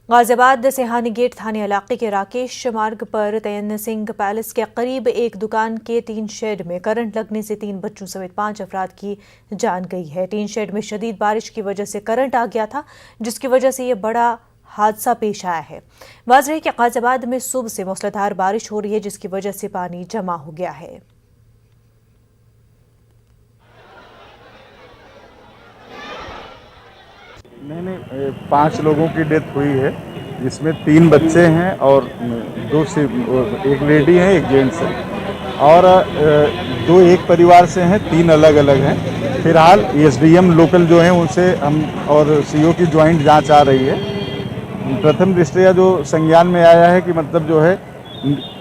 Ghaziabad Sihani gate थाने इलाके के राकेश मार्ग पर तयन्न सिंह पैलेस के करीब एक दुकान के टीन शेड में करंट लगने से 3 बच्चों समेत 5 अफराद की जान गई है। टीन शेड में शदीद बारिश की वजह से करंट आ गया था, जिसकी वजह से ये बड़ा हादसा पेश आया है। वाज़ेह है कि गाजियाबाद में सुबह से मूसलाधार बारिश हो रही है, जिसकी वजह से पानी जमा हो गया है। नहीं, 5 लोगों की डेथ हुई है, जिसमें 3 बच्चे हैं और एक लेडी है, एक जेंट्स है और 2 एक परिवार से हैं, 3 अलग अलग हैं। फिलहाल एसडीएम लोकल जो हैं उनसे हम और सीओ की ज्वाइंट जांच आ रही है। प्रथम दृष्टया जो संज्ञान में आया है कि मतलब जो है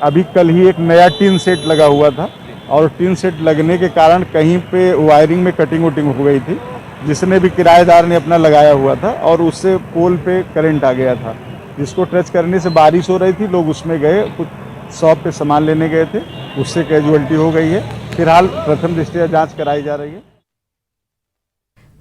अभी कल ही एक नया टीन सेट लगा हुआ था और टीन सेट लगने के कारण कहीं पे वायरिंग में कटिंग वटिंग हो गई थी, जिसने भी किराएदार ने अपना लगाया हुआ था और उससे पोल पे करंट आ गया था, जिसको टच करने से बारिश हो रही थी। लोग उसमें गए, कुछ शॉप पे सामान लेने गए थे, उससे कैजुअलिटी हो गई है। फिलहाल प्रथम दृष्टया जांच कराई जा रही है।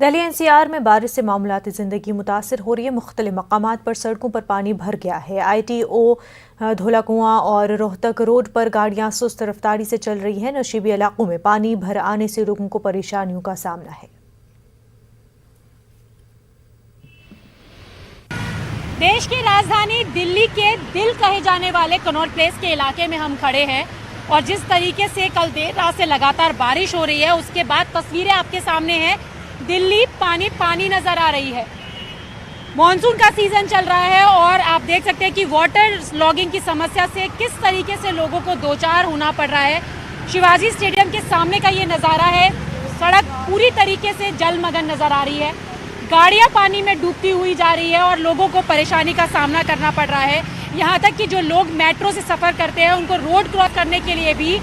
दिल्ली एनसीआर में बारिश से मामूलाती जिंदगी मुतासर हो रही है। मुख्तलिफ मकामात पर सड़कों पर पानी भर गया है। ITO धोलाकुआं और रोहतक रोड पर गाड़ियां सुस्त रफ्तारी से चल रही हैं। नशीबी इलाकों में पानी भर आने से लोगों को परेशानियों का सामना है। देश की राजधानी दिल्ली के दिल कहे जाने वाले कनॉट प्लेस के इलाके में हम खड़े हैं और जिस तरीके से कल देर रात से लगातार बारिश हो रही है, उसके बाद तस्वीरें आपके सामने हैं। दिल्ली पानी पानी नजर आ रही है। मॉनसून का सीजन चल रहा है और आप देख सकते हैं कि वाटर लॉगिंग की समस्या से किस तरीके से लोगों को दो चार होना पड़ रहा है। शिवाजी स्टेडियम के सामने का ये नज़ारा है। सड़क पूरी तरीके से जलमग्न नजर आ रही है। गाड़ियां पानी में डूबती हुई जा रही है और लोगों को परेशानी का सामना करना पड़ रहा है। यहाँ तक कि जो लोग मेट्रो से सफ़र करते हैं, उनको रोड क्रॉस करने के लिए भी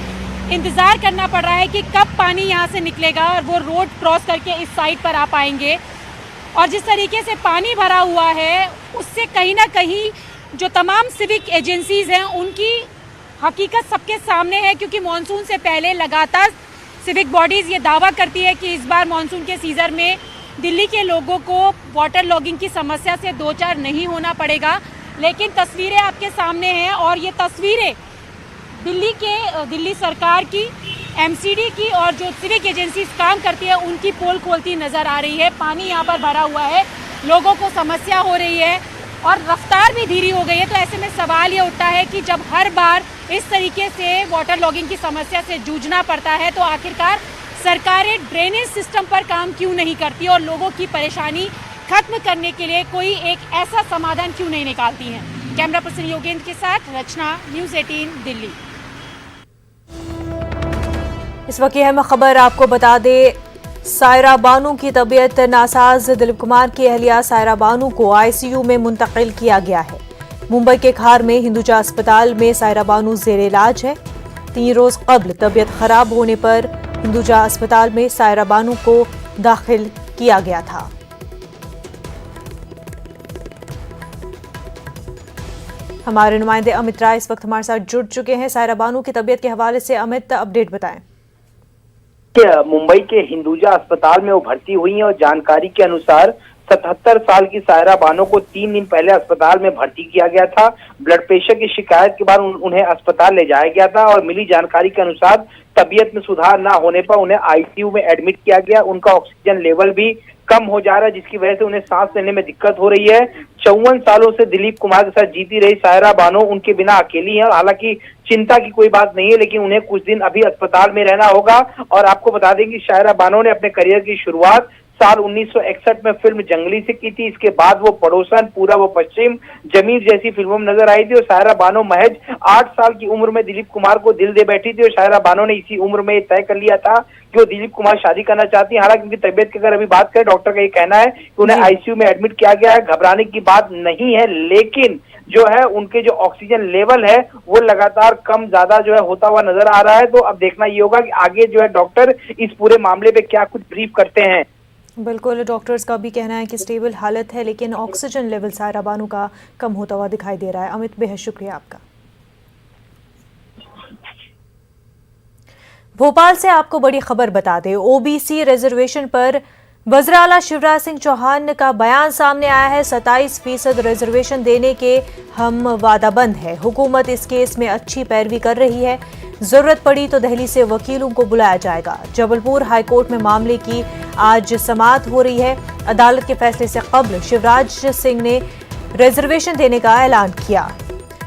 इंतज़ार करना पड़ रहा है कि कब पानी यहाँ से निकलेगा और वो रोड क्रॉस करके इस साइड पर आ पाएंगे। और जिस तरीके से पानी भरा हुआ है, उससे कहीं ना कहीं जो तमाम सिविक एजेंसीज़ हैं, उनकी हकीकत सबके सामने है, क्योंकि मॉनसून से पहले लगातार सिविक बॉडीज़ ये दावा करती है कि इस बार मॉनसून के सीज़न में दिल्ली के लोगों को वाटर लॉगिंग की समस्या से दो चार नहीं होना पड़ेगा। लेकिन तस्वीरें आपके सामने हैं और ये तस्वीरें दिल्ली सरकार की, MCD की और जो सिविक एजेंसीज काम करती है, उनकी पोल खोलती नज़र आ रही है। पानी यहाँ पर भरा हुआ है, लोगों को समस्या हो रही है और रफ्तार भी धीरी हो गई है। तो ऐसे में सवाल ये उठता है कि जब हर बार इस तरीके से वाटर लॉगिंग की समस्या से जूझना पड़ता है, तो आखिरकार सरकारें ड्रेनेज सिस्टम पर काम क्यों नहीं करती और लोगों की परेशानी खत्म करने के लिए कोई एक ऐसा समाधान क्यों नहीं निकालती हैं। कैमरा पर्सन योगेंद्र के साथ रचना, न्यूज़ 18 दिल्ली। इस वक्त अहम खबर आपको बता दे, सायरा बानू की तबीयत नासाज। दिलीप कुमार की अहलिया सायरा बानू को ICU में मुंतकिल किया गया है। मुंबई के खार में हिंदुजा अस्पताल में सायरा बानू जेर इलाज है। 3 रोज कबल तबीयत खराब होने पर हिंदुजा अस्पताल में सायरा बानू को दाखिल किया गया था। हमारे नुमाइंदे अमित राय इस वक्त हमारे साथ जुड़ चुके हैं। सायरा बानू की तबीयत के हवाले से अमित, अपडेट बताएं। मुंबई के हिंदुजा अस्पताल में वो भर्ती हुई हैं और जानकारी के अनुसार 77 साल की सायरा बानो को 3 दिन पहले अस्पताल में भर्ती किया गया था। ब्लड प्रेशर की शिकायत के बाद उन्हें अस्पताल ले जाया गया था और मिली जानकारी के अनुसार तबीयत में सुधार ना होने पर उन्हें ICU में एडमिट किया गया। उनका ऑक्सीजन लेवल भी कम हो जा रहा है, जिसकी वजह से उन्हें सांस लेने में दिक्कत हो रही है। 54 सालों से दिलीप कुमार के साथ जीती रही सायरा बानो उनके बिना अकेली हैं और हालांकि चिंता की कोई बात नहीं है, लेकिन उन्हें कुछ दिन अभी अस्पताल में रहना होगा। और आपको बता दें कि सायरा बानो ने अपने करियर की शुरुआत साल 1961 में फिल्म जंगली से की थी। इसके बाद वो पड़ोसन, पूरब व पश्चिम, जमीर जैसी फिल्मों में नजर आई थी और सायरा बानो महज 8 साल की उम्र में दिलीप कुमार को दिल दे बैठी थी और सायरा बानो ने इसी उम्र में तय कर लिया था कि वो दिलीप कुमार शादी करना चाहती है। हालांकि उनकी तबियत की अगर अभी बात करें, डॉक्टर का ये कहना है कि उन्हें ICU में एडमिट किया गया है। घबराने की बात नहीं है, लेकिन जो है उनके जो ऑक्सीजन लेवल है वो लगातार कम ज्यादा जो है होता हुआ नजर आ रहा है। तो अब देखना ये होगा कि आगे जो है डॉक्टर इस पूरे मामले पे क्या कुछ ब्रीफ करते हैं। बिल्कुल, डॉक्टर्स का भी कहना है कि स्टेबल हालत है, लेकिन ऑक्सीजन लेवल सायरा बानू का कम होता हुआ दिखाई दे रहा है। अमित, बेहद शुक्रिया आपका। भोपाल से आपको बड़ी खबर बता दें, OBC रिजर्वेशन पर वज़ीर आला शिवराज सिंह चौहान का बयान सामने आया है। 27% रिजर्वेशन देने के हम वादाबंद है। हुकूमत इस केस में अच्छी पैरवी कर रही है। जरूरत पड़ी तो दिल्ली से वकीलों को बुलाया जाएगा। जबलपुर हाईकोर्ट में मामले की आज समाअत हो रही है। अदालत के फैसले से कबल शिवराज सिंह ने रिजर्वेशन देने का ऐलान किया।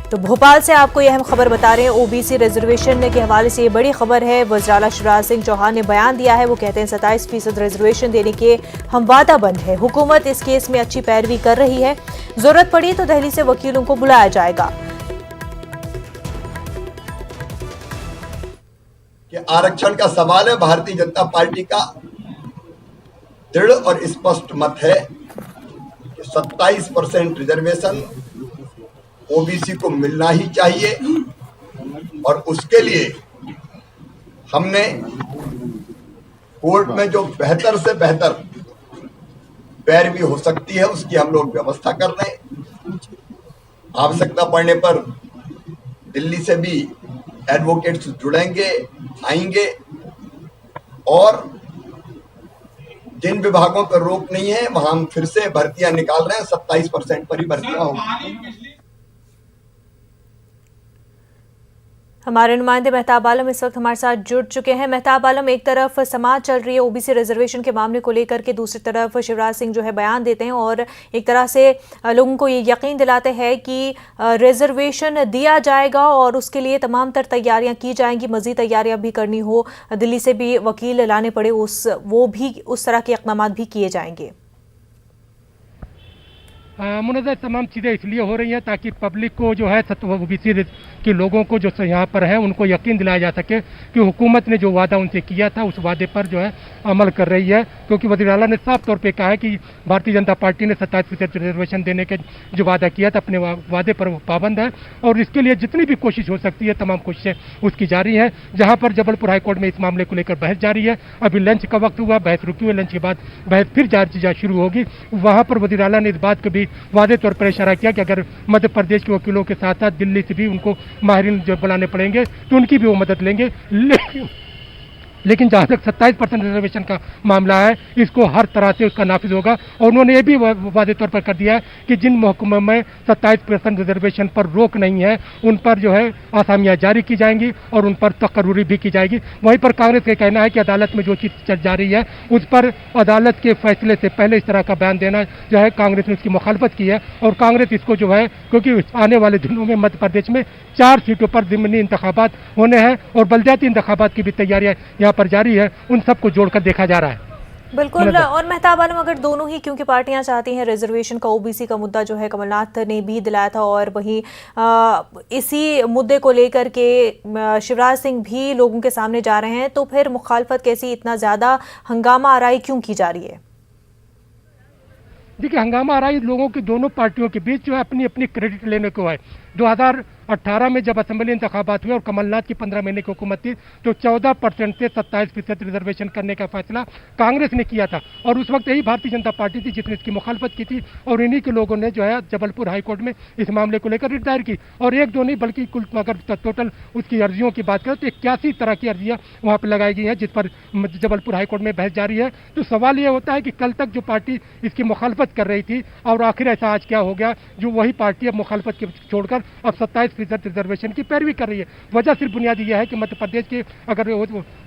तो भोपाल से आपको यह अहम खबर बता रहे हैं। ओबीसी रिजर्वेशन के हवाले से ये बड़ी खबर है। वज़ीर आला शिवराज सिंह चौहान ने बयान दिया है। वो कहते हैं 27% रिजर्वेशन देने के हम वादाबंद है। हुकूमत इस केस में अच्छी पैरवी कर रही है। जरूरत पड़ी तो दिल्ली से वकीलों को बुलाया जाएगा। कि आरक्षण का सवाल है, भारतीय जनता पार्टी का दृढ़ और स्पष्ट मत है कि 27% रिजर्वेशन ओबीसी को मिलना ही चाहिए और उसके लिए हमने कोर्ट में जो बेहतर से बेहतर पैरवी हो सकती है उसकी हम लोग व्यवस्था कर रहे हैं। आवश्यकता पड़ने पर दिल्ली से भी एडवोकेट्स जुड़ेंगे, आएंगे और जिन विभागों पर रोक नहीं है वहां हम फिर से भर्तियां निकाल रहे हैं। 27% पर ही भर्तियां होंगी। हमारे नुमाइंदे मेहताब आलम इस वक्त हमारे साथ जुड़ चुके हैं। मेहताब आलम, एक तरफ समाअत चल रही है ओबीसी रिजर्वेशन के मामले को लेकर के, दूसरी तरफ शिवराज सिंह जो है बयान देते हैं और एक तरह से लोगों को ये यकीन दिलाते हैं कि रिजर्वेशन दिया जाएगा और उसके लिए तमाम तर तैयारियां की जाएंगी। मजीद तैयारियां भी करनी हो, दिल्ली से भी वकील लाने पड़े, वो भी उस तरह के इक़दाम भी किए जाएंगे। मुनज़्ज़र तमाम चीज़ें इसलिए हो रही हैं ताकि पब्लिक को जो है ओबीसी के लोगों को जो यहाँ पर है उनको यकीन दिलाया जा सके कि हुकूमत ने जो वादा उनसे किया था उस वादे पर जो है अमल कर रही है। क्योंकि वज़ीर आला ने साफ तौर पे कहा है कि भारतीय जनता पार्टी ने 27% रिजर्वेशन देने के जो वादा किया था अपने वादे पर वो पाबंद है और इसके लिए जितनी भी कोशिश हो सकती है तमाम कोशिशें उसकी जारी हैं। जहाँ पर जबलपुर हाईकोर्ट में इस मामले को लेकर बहस जारी है। अभी लंच का वक्त हुआ, बहस रुकी हुई, लंच के बाद बहस फिर शुरू होगी। वहाँ पर वज़ीर आला ने इस बात को भी वादे तौर पर इशारा किया कि अगर मध्य प्रदेश के वकीलों के साथ साथ दिल्ली से भी उनको माहिरीन जो बुलाने पड़ेंगे तो उनकी भी वो मदद लेंगे। लेकिन जहाँ तक 27% रिजर्वेशन का मामला है इसको हर तरह से उसका नाफिज होगा। और उन्होंने ये भी वादे तौर पर कर दिया है कि जिन महकमों में 27% रिजर्वेशन पर रोक नहीं है उन पर जो है आसामियाँ जारी की जाएंगी और उन पर तकर्री भी की जाएगी। वहीं पर कांग्रेस का कहना है कि अदालत में जो चीज़ चल जा रही है उस पर अदालत के फैसले से पहले इस तरह का बयान देना जो है कांग्रेस ने उसकी मुखालफत की है। और कांग्रेस इसको जो है, क्योंकि आने वाले दिनों में मध्य प्रदेश में 4 सीटों पर ज़िमनी इंतखाबात होने हैं और बलदियाती इंतखाबात की भी तैयारियां यहाँ पर जारी है, उन सबको जोड़कर देखा जा रहा है। बिल्कुल। और मेहताब आलम, अगर दोनों ही क्योंकि पार्टियां चाहती हैं रिजर्वेशन का, ओबीसी का मुद्दा जो है कमलनाथ ने भी दिलाया था और वहीं इसी मुद्दे को लेकर के शिवराज सिंह भी लोगों के सामने जा रहे हैं, तो फिर मुखालफत कैसी, इतना ज्यादा हंगामा आराई क्यों की जा रही है? देखिए, हंगामा आराई लोगों की दोनों पार्टियों के बीच जो है अपनी अपनी क्रेडिट लेने को है। 2018 में जब असेंबली इंतखाबात हुए और कमलनाथ की 15 महीने की हुकूमत थी तो 14% से 27% रिजर्वेशन करने का फैसला कांग्रेस ने किया था और उस वक्त यही भारतीय जनता पार्टी थी जिसने इसकी मुखालफत की थी और इन्हीं के लोगों ने जो है जबलपुर हाईकोर्ट में इस मामले को लेकर रिट दायर की। और एक दो नहीं बल्कि कुल अगर टोटल उसकी अर्जियों की बात करें तो 81 तरह की अर्जियाँ वहाँ पर लगाई गई हैं जिस पर जबलपुर हाईकोर्ट में बहस जारी है। तो सवाल ये होता है कि कल तक जो पार्टी इसकी मुखालफत कर रही थी और आखिर ऐसा आज क्या हो गया जो वही पार्टी अब मुखालफत के छोड़कर अब 27% रिजर्वेशन की पैरवी कर रही है। वजह सिर्फ बुनियादी यह है कि मध्य प्रदेश के अगर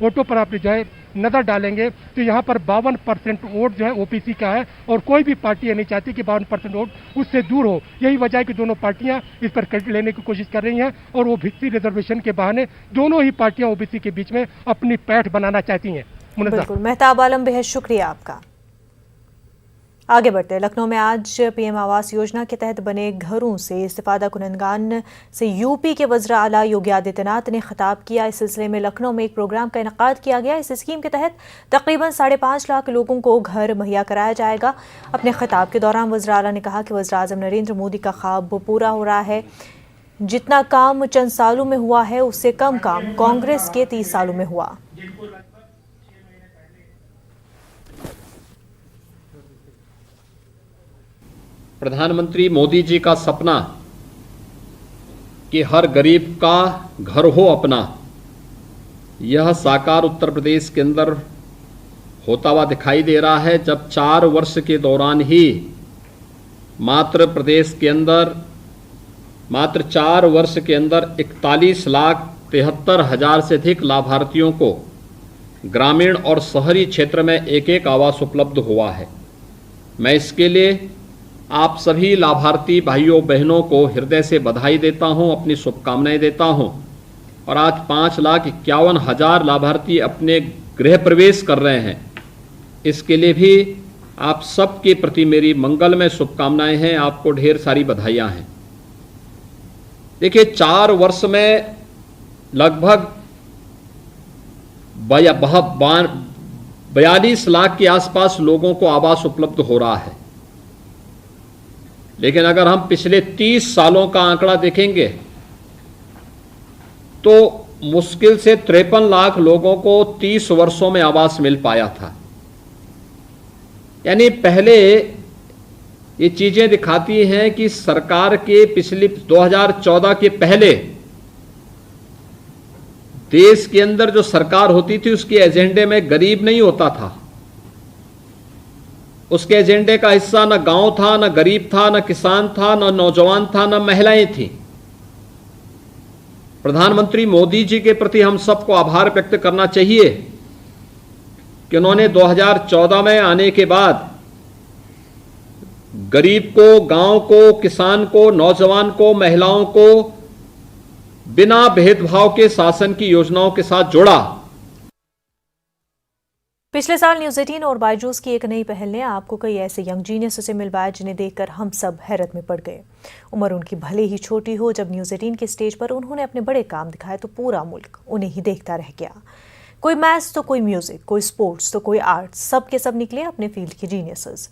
वोटों पर आप जो है नजर डालेंगे तो यहाँ पर 52% वोट जो है ओबीसी का है और कोई भी पार्टी ये नहीं चाहती कि 52% वोट उससे दूर हो। यही वजह है कि दोनों पार्टियां इस पर क्रेडिट लेने की कोशिश कर रही हैं और ओबीसी रिजर्वेशन के बहाने दोनों ही पार्टियां ओबीसी के बीच में अपनी पैठ बनाना चाहती हैं। बिल्कुल, मेहताब आलम, बेहद शुक्रिया आपका। आगे बढ़ते हैं। लखनऊ में आज पीएम आवास योजना के तहत बने घरों से इस्तिफादा कुनंदगान से यूपी के वज़ीर आला योगी आदित्यनाथ ने खिताब किया। इस सिलसिले में लखनऊ में एक प्रोग्राम का इनेकाद किया गया। इस स्कीम के तहत तकरीबन 5.5 लाख लोगों को घर मुहैया कराया जाएगा। अपने खिताब के दौरान वज़ीर आला ने कहा कि वज़ीर आज़म नरेंद्र मोदी का ख्वाब पूरा हो रहा है। जितना काम चंद सालों में हुआ है उससे कम काम कांग्रेस के 30 सालों में हुआ। प्रधानमंत्री मोदी जी का सपना कि हर गरीब का घर हो अपना, यह साकार उत्तर प्रदेश के अंदर होता हुआ दिखाई दे रहा है, जब 4 वर्ष के दौरान ही मात्र प्रदेश के अंदर मात्र 4 वर्ष के अंदर 41,73,000 से अधिक लाभार्थियों को ग्रामीण और शहरी क्षेत्र में एक आवास उपलब्ध हुआ है। मैं इसके लिए आप सभी लाभार्थी भाइयों बहनों को हृदय से बधाई देता हूं, अपनी शुभकामनाएं देता हूं। और आज 5,51,000 लाभार्थी अपने गृह प्रवेश कर रहे हैं। इसके लिए भी आप सबके प्रति मेरी मंगलमय शुभकामनाएं हैं, आपको ढेर सारी बधाइयां हैं। देखिए, 4 वर्ष में लगभग 42 लाख के आसपास लोगों को आवास उपलब्ध हो रहा है। लेकिन अगर हम पिछले 30 सालों का आंकड़ा देखेंगे तो मुश्किल से 53 लाख लोगों को 30 वर्षों में आवास मिल पाया था। यानी पहले ये चीजें दिखाती हैं कि सरकार के पिछले 2014 के पहले देश के अंदर जो सरकार होती थी उसके एजेंडे में गरीब नहीं होता था। उसके एजेंडे का हिस्सा न गांव था, न गरीब था, न किसान था, न नौजवान था, न महिलाएं थी। प्रधानमंत्री मोदी जी के प्रति हम सबको आभार व्यक्त करना चाहिए कि उन्होंने 2014 में आने के बाद गरीब को, गांव को, किसान को, नौजवान को, महिलाओं को बिना भेदभाव के शासन की योजनाओं के साथ जोड़ा। पिछले साल न्यूज़ 18 और बायजूस की एक नई पहल ने आपको कई ऐसे यंग जीनियस से मिलवाया जिन्हें देखकर हम सब हैरत में पड़ गए। उम्र उनकी भले ही छोटी हो, जब न्यूज़ 18 के स्टेज पर उन्होंने अपने बड़े काम दिखाए तो पूरा मुल्क उन्हें ही देखता रह गया। कोई मैथ्स तो कोई म्यूजिक, कोई स्पोर्ट्स तो कोई आर्ट्स, सब के सब निकले अपने फील्ड के जीनियसेस।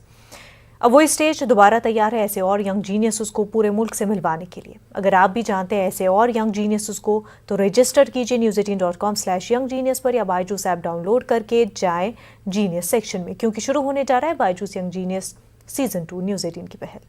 अब वही स्टेज दोबारा तैयार है ऐसे और यंग जीनियसेस को पूरे मुल्क से मिलवाने के लिए। अगर आप भी जानते हैं ऐसे और यंग जीनियसेस को तो रजिस्टर कीजिए news18.com/younggenius पर या बायजूस ऐप डाउनलोड करके जाएं जीनियस सेक्शन में, क्योंकि शुरू होने जा रहा है Byju's young genius season 2 news 18 की पहल।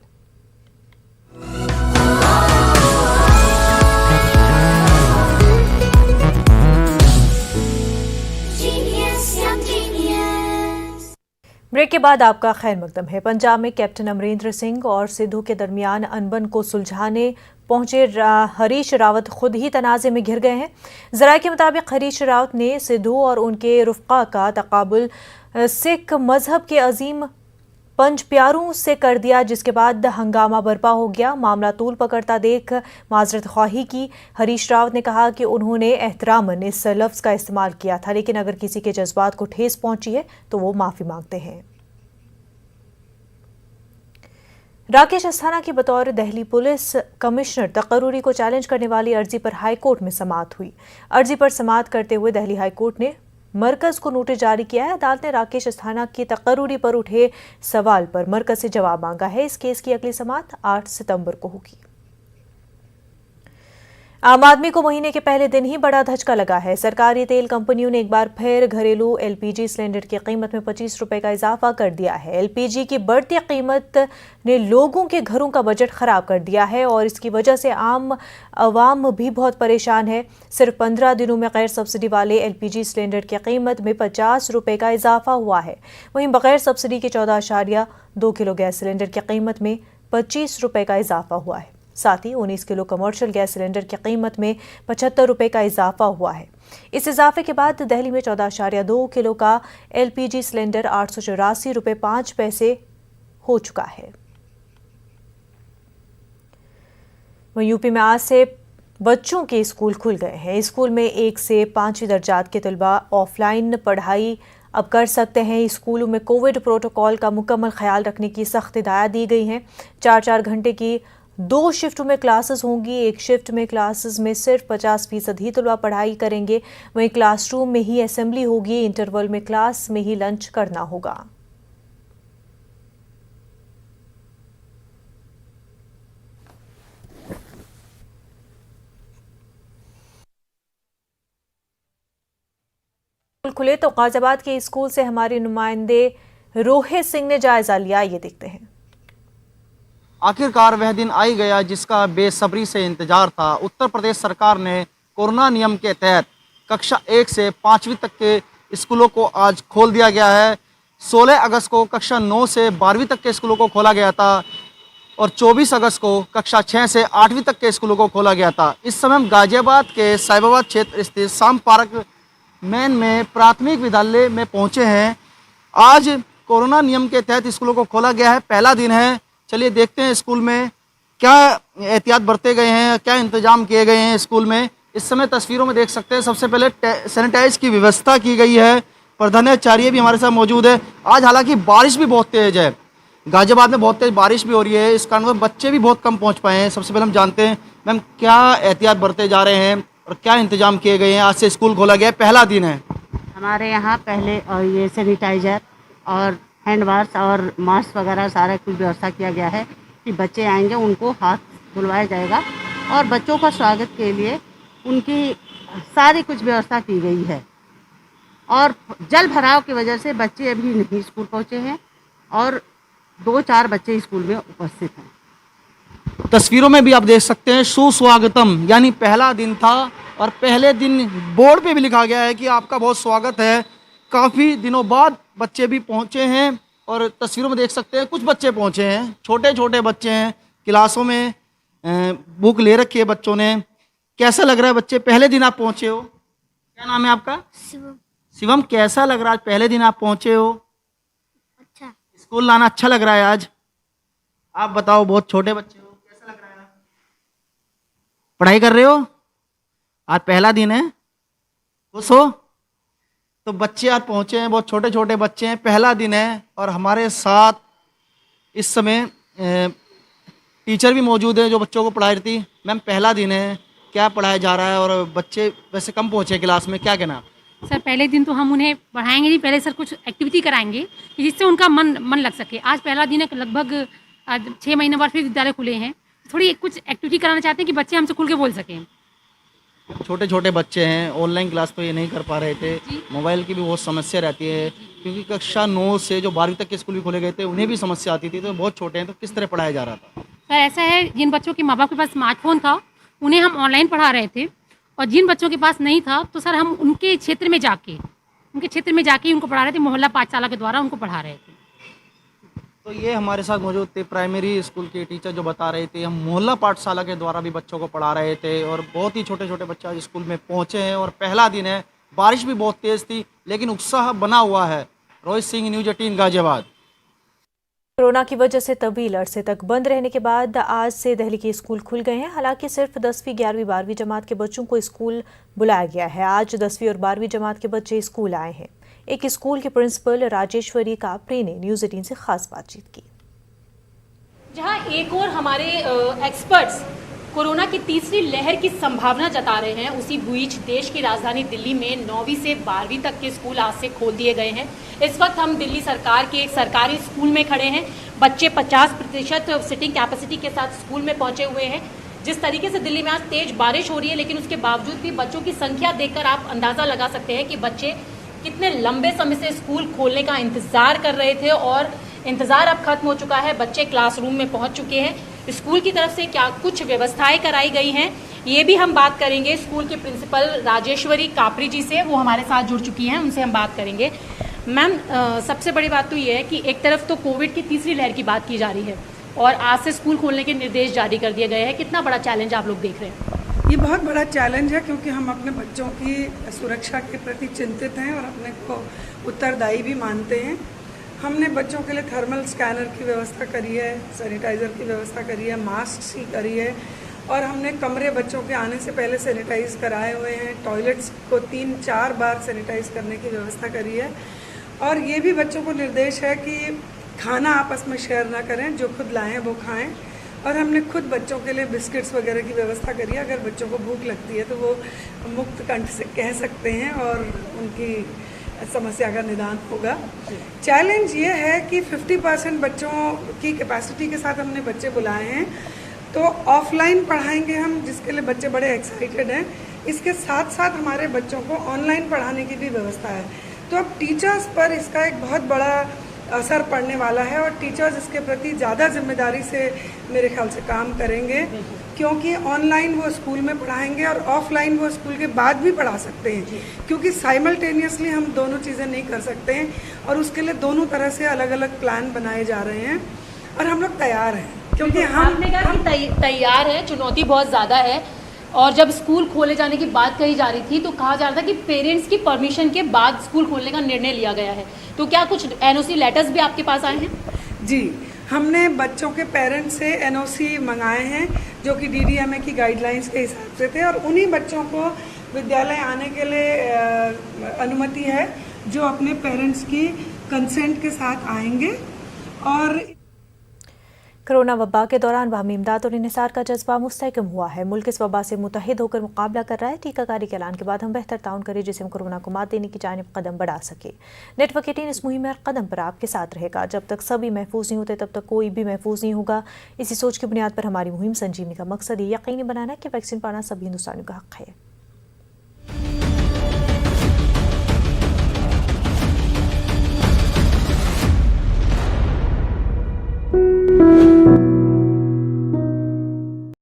ब्रेक के बाद आपका खैर मकदम है। पंजाब में कैप्टन अमरिंदर सिंह और सिद्धू के दरमियान अनबन को सुलझाने पहुंचे हरीश रावत खुद ही तनाज़े में घिर गए हैं। ज़राए के मुताबिक हरीश रावत ने सिद्धू और उनके रुफ़क़ा का तक़ाबुल सिख मजहब के अजीम पंज प्यारों से कर दिया, जिसके बाद हंगामा बर्पा हो गया। मामला तूल पकड़ता देख माजरत ख्वाही की हरीश रावत ने कहा कि उन्होंने एहतरामन इस लफ्ज़ का इस्तेमाल किया था, लेकिन अगर किसी के जज्बात को ठेस पहुंची है तो वो माफ़ी मांगते हैं। राकेश अस्थाना की बतौर दिल्ली पुलिस कमिश्नर तकर्रुरी को चैलेंज करने वाली अर्जी पर हाईकोर्ट में समाअत हुई। अर्जी पर समाअत करते हुए दिल्ली हाईकोर्ट ने मरकज को नोटिस जारी किया है। अदालत ने राकेश अस्थाना की तकर्रुरी पर उठे सवाल पर मरकज से जवाब मांगा है। इस केस की अगली समाअत 8 सितंबर को होगी। आम आदमी को महीने के पहले दिन ही बड़ा धचका लगा है। सरकारी तेल कंपनियों ने एक बार फिर घरेलू एलपीजी सिलेंडर की कीमत में 25 रुपए का इजाफा कर दिया है। एलपीजी की बढ़ती कीमत ने लोगों के घरों का बजट खराब कर दिया है और इसकी वजह से आम आवाम भी बहुत परेशान है। सिर्फ 15 दिनों में गैर सब्सिडी वाले एलपीजी सिलेंडर की कीमत में 50 रुपए का इजाफा हुआ है। वहीं बगैर सब्सिडी के 14.2 किलो गैस सिलेंडर की कीमत में 25 रुपए का इजाफा हुआ है। साथ ही 19 किलो कमर्शियल गैस सिलेंडर की कीमत में 75 रुपए का इजाफा हुआ है। इस इजाफे के बाद दिल्ली में 14.2 किलो का एलपीजी सिलेंडर 884 रुपए 5 पैसे हो चुका है। वहीं यूपी में आज से बच्चों के स्कूल खुल गए हैं। स्कूल में 1 से 5वीं दर्जात के तलबा ऑफलाइन पढ़ाई अब कर सकते हैं। स्कूलों में कोविड प्रोटोकॉल का मुकम्मल ख्याल रखने की सख्त हिदायत दी गई हैं। 4-4 घंटे की 2 शिफ्टों में क्लासेस होंगी। एक शिफ्ट में क्लासेस में सिर्फ 50% ही तलबा पढ़ाई करेंगे। वहीं क्लासरूम में ही असेंबली होगी। इंटरवल में क्लास में ही लंच करना होगा। खुले तो गाजियाबाद के स्कूल से हमारे नुमाइंदे रोहित सिंह ने जायजा लिया। ये देखते हैं। आखिरकार वह दिन आ ही गया जिसका बेसब्री से इंतजार था। उत्तर प्रदेश सरकार ने कोरोना नियम के तहत कक्षा 1 से 5वीं तक के स्कूलों को आज खोल दिया गया है। 16 अगस्त को कक्षा 9 से 12वीं तक के स्कूलों को खोला गया था और 24 अगस्त को कक्षा 6 से 8वीं तक के स्कूलों को खोला गया था। इस समय हम गाजियाबाद के साहिबाबाद क्षेत्र स्थित शाम पार्क मैन में प्राथमिक विद्यालय में पहुंचे हैं। आज कोरोना नियम के तहत स्कूलों को खोला गया है, पहला दिन है। चलिए देखते हैं स्कूल में क्या एहतियात बरते गए हैं, क्या इंतजाम किए गए हैं स्कूल में। इस समय तस्वीरों में देख सकते हैं सबसे पहले सैनिटाइज की व्यवस्था की गई है। प्रधानाचार्य भी हमारे साथ मौजूद है। आज हालांकि बारिश भी बहुत तेज़ है, गाजियाबाद में बहुत तेज़ बारिश भी हो रही है, इस कारण बच्चे भी बहुत कम पहुंच पाए हैं। सबसे पहले हम जानते हैं मैम क्या एहतियात बरते जा रहे हैं और क्या इंतजाम किए गए हैं। आज से स्कूल खोला गया है, पहला दिन है। हमारे यहाँ पहले ये सैनिटाइजर और हैंड वॉश और मास्क वगैरह सारा कुछ व्यवस्था किया गया है कि बच्चे आएंगे उनको हाथ धुलवाया जाएगा और बच्चों का स्वागत के लिए उनकी सारी कुछ व्यवस्था की गई है। और जल भराव की वजह से बच्चे अभी नहीं स्कूल पहुँचे हैं और 2-4 बच्चे स्कूल में उपस्थित हैं। तस्वीरों में भी आप देख सकते हैं सुस्वागतम, यानी पहला दिन था और पहले दिन बोर्ड पे भी लिखा गया है कि आपका बहुत स्वागत है। काफ़ी दिनों बाद बच्चे भी पहुंचे हैं और तस्वीरों में देख सकते हैं कुछ बच्चे पहुंचे हैं, छोटे छोटे बच्चे हैं, क्लासों में बुक ले रखी है बच्चों ने। कैसा लग रहा है बच्चे, पहले दिन आप पहुंचे हो? क्या नाम है आपका? शिवम। कैसा लग रहा है पहले दिन आप पहुंचे हो? अच्छा। स्कूल लाना अच्छा लग रहा है आज? आप बताओ, बहुत छोटे बच्चे हो, कैसा लग रहा है? पढ़ाई कर रहे हो? आज पहला दिन है, खुश हो? तो बच्चे आज पहुंचे हैं, बहुत छोटे छोटे बच्चे हैं, पहला दिन है और हमारे साथ इस समय टीचर भी मौजूद है जो बच्चों को पढ़ा रही थी। मैम पहला दिन है, क्या पढ़ाया जा रहा है और बच्चे वैसे कम पहुंचे क्लास में, क्या कहना? सर पहले दिन तो हम उन्हें पढ़ाएंगे नहीं, पहले सर कुछ एक्टिविटी कराएंगे कि जिससे उनका मन लग सके। आज पहला दिन है, लगभग 6 महीने बाद फिर विद्यालय खुले हैं, थोड़ी कुछ एक्टिविटी कराना चाहते हैं कि बच्चे हमसे खुल के बोल सकें। छोटे छोटे बच्चे हैं, ऑनलाइन क्लास तो ये नहीं कर पा रहे थे, मोबाइल की भी बहुत समस्या रहती है क्योंकि कक्षा 9 से जो 12वीं तक के स्कूल भी खोले गए थे उन्हें भी समस्या आती थी, तो बहुत छोटे हैं, तो किस तरह पढ़ाया जा रहा था? सर ऐसा है, जिन बच्चों के माँ बाप के पास स्मार्टफोन था उन्हें हम ऑनलाइन पढ़ा रहे थे और जिन बच्चों के पास नहीं था तो सर हम उनके क्षेत्र में जाके उनको पढ़ा रहे थे, मोहल्ला पाठशाला के द्वारा उनको पढ़ा रहे थे। तो ये हमारे साथ मौजूद थे प्राइमरी स्कूल के टीचर जो बता रहे थे हम मोहल्ला पाठशाला के द्वारा भी बच्चों को पढ़ा रहे थे और बहुत ही छोटे छोटे बच्चे आज स्कूल में पहुंचे हैं और पहला दिन है। बारिश भी बहुत तेज़ थी लेकिन उत्साह बना हुआ है। रोहित सिंह, न्यूज़ 18 गाजियाबाद। कोरोना की वजह से तवील अरसे तक बंद रहने के बाद आज से दिल्ली के स्कूल खुल गए हैं। हालांकि सिर्फ 10वीं, 11वीं, 12वीं जमात के बच्चों को स्कूल बुलाया गया है। आज 10वीं और 12वीं जमात के बच्चे स्कूल आए हैं। एक स्कूल के प्रिंसिपल राजेश्वरी कापरे ने न्यूज़ 18 से खास बातचीत की। जहां एक और हमारे एक्सपर्ट्स कोरोना की तीसरी लहर की संभावना जता रहे हैं, उसी बीच देश की राजधानी दिल्ली में 9वीं से 12वीं तक के स्कूल आज से खोल दिए गए हैं। इस वक्त हम दिल्ली सरकार के एक सरकारी स्कूल में खड़े हैं। बच्चे 50% सिटिंग कैपेसिटी के साथ स्कूल में पहुंचे हुए हैं। जिस तरीके से दिल्ली में आज तेज बारिश हो रही है लेकिन उसके बावजूद भी बच्चों की संख्या देखकर आप अंदाज़ा लगा सकते हैं कि बच्चे कितने लंबे समय से स्कूल खोलने का इंतज़ार कर रहे थे और इंतज़ार अब खत्म हो चुका है। बच्चे क्लासरूम में पहुंच चुके हैं। स्कूल की तरफ से क्या कुछ व्यवस्थाएं कराई गई हैं ये भी हम बात करेंगे स्कूल के प्रिंसिपल राजेश्वरी कापरी जी से, वो हमारे साथ जुड़ चुकी हैं, उनसे हम बात करेंगे। मैम सबसे बड़ी बात तो ये है कि एक तरफ तो कोविड की तीसरी लहर की बात की जा रही है और आज से स्कूल खोलने के निर्देश जारी कर दिए गए हैं। कितना बड़ा चैलेंज आप लोग देख रहे हैं? ये बहुत बड़ा चैलेंज है क्योंकि हम अपने बच्चों की सुरक्षा के प्रति चिंतित हैं और अपने को उत्तरदायी भी मानते हैं। हमने बच्चों के लिए थर्मल स्कैनर की व्यवस्था करी है, सैनिटाइज़र की व्यवस्था करी है, मास्क की करी है और हमने कमरे बच्चों के आने से पहले सैनिटाइज़ कराए हुए हैं। टॉयलेट्स को 3-4 बार सैनिटाइज़ करने की व्यवस्था करी है और ये भी बच्चों को निर्देश है कि खाना आपस में शेयर ना करें, जो खुद लाएँ वो खाएँ। और हमने खुद बच्चों के लिए बिस्किट्स वगैरह की व्यवस्था करी है। अगर बच्चों को भूख लगती है तो वो मुक्त कंठ से कह सकते हैं और उनकी समस्या का निदान होगा। चैलेंज ये है कि 50% बच्चों की कैपेसिटी के साथ हमने बच्चे बुलाए हैं, तो ऑफलाइन पढ़ाएंगे हम, जिसके लिए बच्चे बड़े एक्साइटेड हैं। इसके साथ साथ हमारे बच्चों को ऑनलाइन पढ़ाने की भी व्यवस्था है। तो अब टीचर्स पर इसका एक बहुत बड़ा असर पड़ने वाला है और टीचर्स इसके प्रति ज़्यादा जिम्मेदारी से मेरे ख्याल से काम करेंगे, क्योंकि ऑनलाइन वो स्कूल में पढ़ाएंगे और ऑफलाइन वो स्कूल के बाद भी पढ़ा सकते हैं, क्योंकि साइमल्टेनियसली हम दोनों चीज़ें नहीं कर सकते हैं और उसके लिए दोनों तरह से अलग अलग प्लान बनाए जा रहे हैं और हम लोग तैयार हैं, क्योंकि आपने कहा कि तैयार है, चुनौती बहुत ज़्यादा है। और जब स्कूल खोले जाने की बात कही जा रही थी तो कहा जा रहा था कि पेरेंट्स की परमिशन के बाद स्कूल खोलने का निर्णय लिया गया है, तो क्या कुछ एनओसी लेटर्स भी आपके पास आए हैं? जी, हमने बच्चों के पेरेंट्स से एनओसी मंगाए हैं जो कि डीडीएमए की गाइडलाइंस के हिसाब से थे, और उन्हीं बच्चों को विद्यालय आने के लिए अनुमति है जो अपने पेरेंट्स की कंसेंट के साथ आएंगे। और कोरोना वबा के दौरान बाहमी इमदाद और इंहिसार का जज्बा मुस्तहकम हुआ है। मुल्क इस वबा से मुतहिद होकर मुकाबला कर रहा है। टीकाकारी के ऐलान के बाद हम बेहतर ताउन करें जिससे हम कोरोना को मात देने की जानिब कदम बढ़ा सके। नेटवर्क 18 इस मुहिम में हर कदम पर आपके साथ रहेगा। जब तक सभी महफूज नहीं होते तब तक कोई भी महफूज नहीं होगा। इसी सोच की बुनियाद पर हमारी मुहिम संजीवनी का मकसद ये यकीनी बनाना कि वैक्सीन पाना सभी हिंदुस्तानियों का हक है।